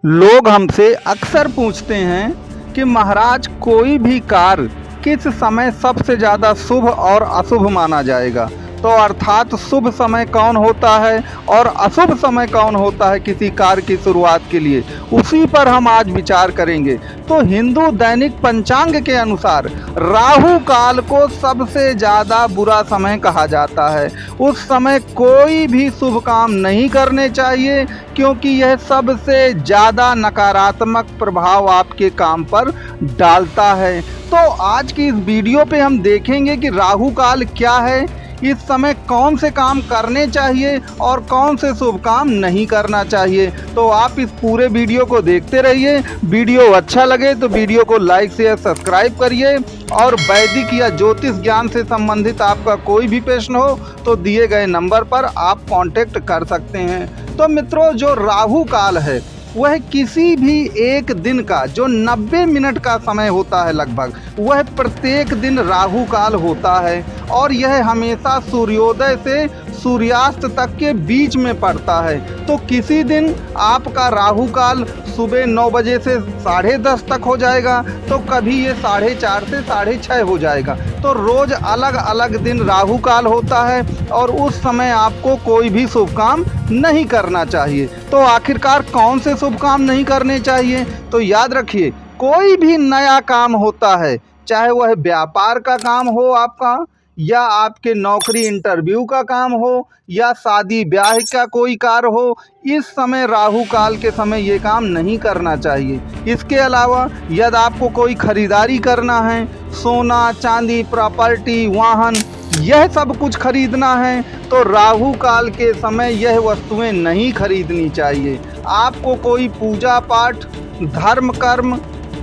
लोग हमसे अक्सर पूछते हैं कि महाराज कोई भी कार्य किस समय सबसे ज़्यादा शुभ और अशुभ माना जाएगा। तो अर्थात शुभ समय कौन होता है और अशुभ समय कौन होता है किसी कार्य की शुरुआत के लिए, उसी पर हम आज विचार करेंगे। तो हिंदू दैनिक पंचांग के अनुसार राहु काल को सबसे ज़्यादा बुरा समय कहा जाता है। उस समय कोई भी शुभ काम नहीं करने चाहिए, क्योंकि यह सबसे ज़्यादा नकारात्मक प्रभाव आपके काम पर डालता है। तो आज की इस वीडियो पे हम देखेंगे कि राहु काल क्या है, इस समय कौन से काम करने चाहिए और कौन से शुभ काम नहीं करना चाहिए। तो आप इस पूरे वीडियो को देखते रहिए। वीडियो अच्छा लगे तो वीडियो को लाइक शेयर सब्सक्राइब करिए, और वैदिक या ज्योतिष ज्ञान से संबंधित आपका कोई भी प्रश्न हो तो दिए गए नंबर पर आप कांटेक्ट कर सकते हैं। तो मित्रों, जो राहु काल है वह किसी भी एक दिन का जो 90 मिनट का समय होता है लगभग, वह प्रत्येक दिन राहु काल होता है, और यह हमेशा सूर्योदय से सूर्यास्त तक के बीच में पड़ता है। तो किसी दिन आपका राहु काल सुबह 9 बजे से 10:30 तक हो जाएगा, तो कभी ये 4:30 से 6:30 हो जाएगा। तो रोज़ अलग अलग दिन राहु काल होता है, और उस समय आपको कोई भी शुभ काम नहीं करना चाहिए। तो आखिरकार कौन से शुभ काम नहीं करने चाहिए? तो याद रखिए, कोई भी नया काम होता है, चाहे वह व्यापार का काम हो आपका, या आपके नौकरी इंटरव्यू का काम हो, या शादी ब्याह का कोई कार्य हो, इस समय राहु काल के समय ये काम नहीं करना चाहिए। इसके अलावा यदि आपको कोई खरीदारी करना है, सोना चांदी प्रॉपर्टी वाहन यह सब कुछ खरीदना है, तो राहु काल के समय यह वस्तुएं नहीं खरीदनी चाहिए। आपको कोई पूजा पाठ धर्म कर्म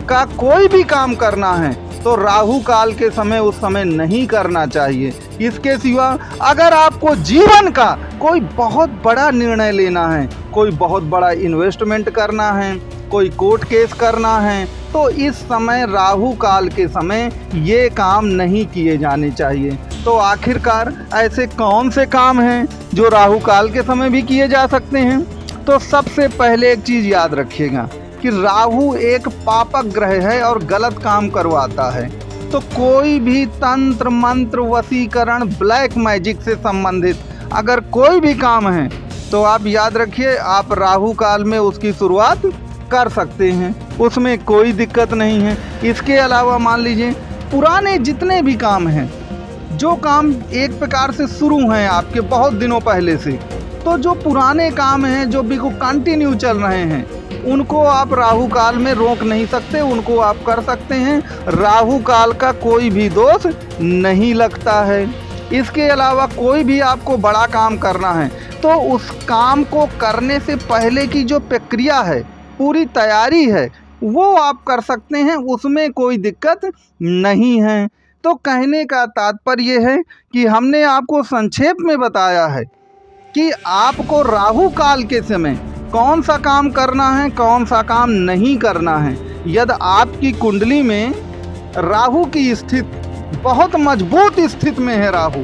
का कोई भी काम करना है तो राहु काल के समय उस समय नहीं करना चाहिए। इसके सिवा अगर आपको जीवन का कोई बहुत बड़ा निर्णय लेना है, कोई बहुत बड़ा इन्वेस्टमेंट करना है, कोई कोर्ट केस करना है, तो इस समय राहु काल के समय ये काम नहीं किए जाने चाहिए। तो आखिरकार ऐसे कौन से काम हैं जो राहु काल के समय भी किए जा सकते हैं? तो सबसे पहले एक चीज़ याद रखिएगा कि राहु एक पापक ग्रह है और गलत काम करवाता है। तो कोई भी तंत्र मंत्र वशीकरण ब्लैक मैजिक से संबंधित अगर कोई भी काम है, तो आप याद रखिए आप राहु काल में उसकी शुरुआत कर सकते हैं, उसमें कोई दिक्कत नहीं है। इसके अलावा मान लीजिए पुराने जितने भी काम हैं, जो काम एक प्रकार से शुरू हैं आपके बहुत दिनों पहले से, तो जो पुराने काम हैं जो भी कंटिन्यू चल रहे हैं, उनको आप राहु काल में रोक नहीं सकते, उनको आप कर सकते हैं। राहु काल का कोई भी दोष नहीं लगता है। इसके अलावा कोई भी आपको बड़ा काम करना है, तो उस काम को करने से पहले की जो प्रक्रिया है, पूरी तैयारी है, वो आप कर सकते हैं, उसमें कोई दिक्कत नहीं है। तो कहने का तात्पर्य है कि हमने आपको संक्षेप में बताया है कि आपको राहु काल के समय कौन सा काम करना है, कौन सा काम नहीं करना है। यदि आपकी कुंडली में राहु की स्थिति बहुत मजबूत स्थिति में है राहु,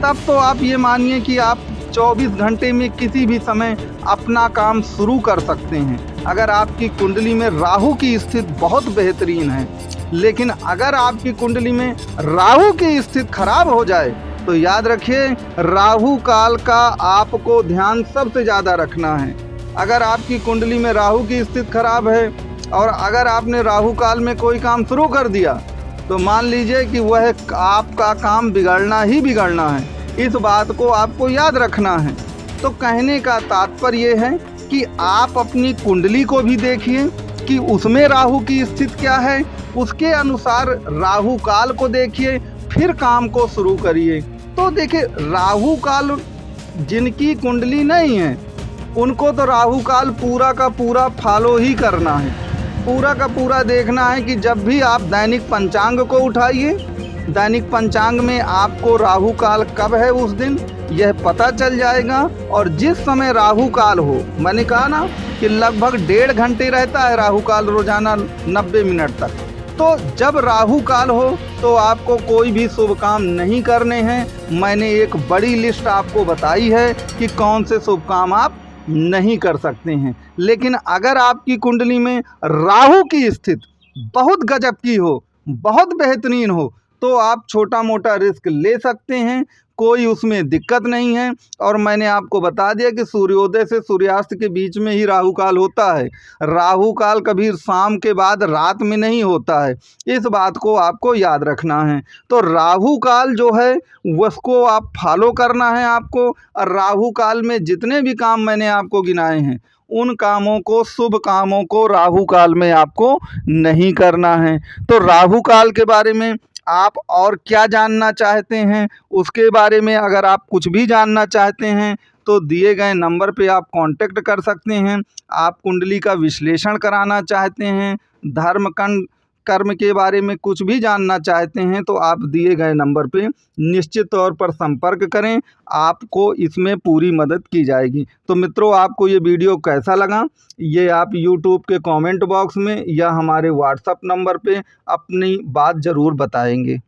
तब तो आप ये मानिए कि आप 24 घंटे में किसी भी समय अपना काम शुरू कर सकते हैं, अगर आपकी कुंडली में राहु की स्थिति बहुत बेहतरीन है। लेकिन अगर आपकी कुंडली में राहु की स्थिति खराब हो जाए, तो याद रखिए राहु काल का आपको ध्यान सबसे ज़्यादा रखना है। अगर आपकी कुंडली में राहु की स्थिति खराब है और अगर आपने राहु काल में कोई काम शुरू कर दिया, तो मान लीजिए कि वह आपका काम बिगड़ना ही बिगड़ना है। इस बात को आपको याद रखना है। तो कहने का तात्पर्य है कि आप अपनी कुंडली को भी देखिए कि उसमें राहु की स्थिति क्या है, उसके अनुसार राहु काल को देखिए, फिर काम को शुरू करिए। तो देखिए, राहु काल जिनकी कुंडली नहीं है उनको तो राहु काल पूरा का पूरा फॉलो ही करना है, पूरा का पूरा देखना है कि जब भी आप दैनिक पंचांग को उठाइए, दैनिक पंचांग में आपको राहु काल कब है उस दिन यह पता चल जाएगा। और जिस समय राहु काल हो, मैंने कहा ना कि लगभग 1.5 घंटे रहता है राहु काल रोजाना 90 मिनट तक, तो जब राहु काल हो तो आपको कोई भी शुभ काम नहीं करने हैं। मैंने एक बड़ी लिस्ट आपको बताई है कि कौन से शुभ काम आप नहीं कर सकते हैं। लेकिन अगर आपकी कुंडली में राहु की स्थिति बहुत गजब की हो, बहुत बेहतरीन हो, तो आप छोटा मोटा रिस्क ले सकते हैं, कोई उसमें दिक्कत नहीं है। और मैंने आपको बता दिया कि सूर्योदय से सूर्यास्त के बीच में ही राहु काल होता है। राहु काल कभी शाम के बाद रात में नहीं होता है, इस बात को आपको याद रखना है। तो राहु काल जो है उसको आप फॉलो करना है आपको। और राहु काल में जितने भी काम मैंने आपको गिनाए हैं, उन कामों को, शुभ कामों को राहु काल में आपको नहीं करना है। तो राहु काल के बारे में आप और क्या जानना चाहते हैं, उसके बारे में अगर आप कुछ भी जानना चाहते हैं तो दिए गए नंबर पे आप कांटेक्ट कर सकते हैं। आप कुंडली का विश्लेषण कराना चाहते हैं, धर्म कर्म के बारे में कुछ भी जानना चाहते हैं, तो आप दिए गए नंबर पे निश्चित तौर पर संपर्क करें, आपको इसमें पूरी मदद की जाएगी। तो मित्रों, आपको ये वीडियो कैसा लगा, ये आप यूट्यूब के कमेंट बॉक्स में या हमारे व्हाट्सएप नंबर पे अपनी बात ज़रूर बताएंगे।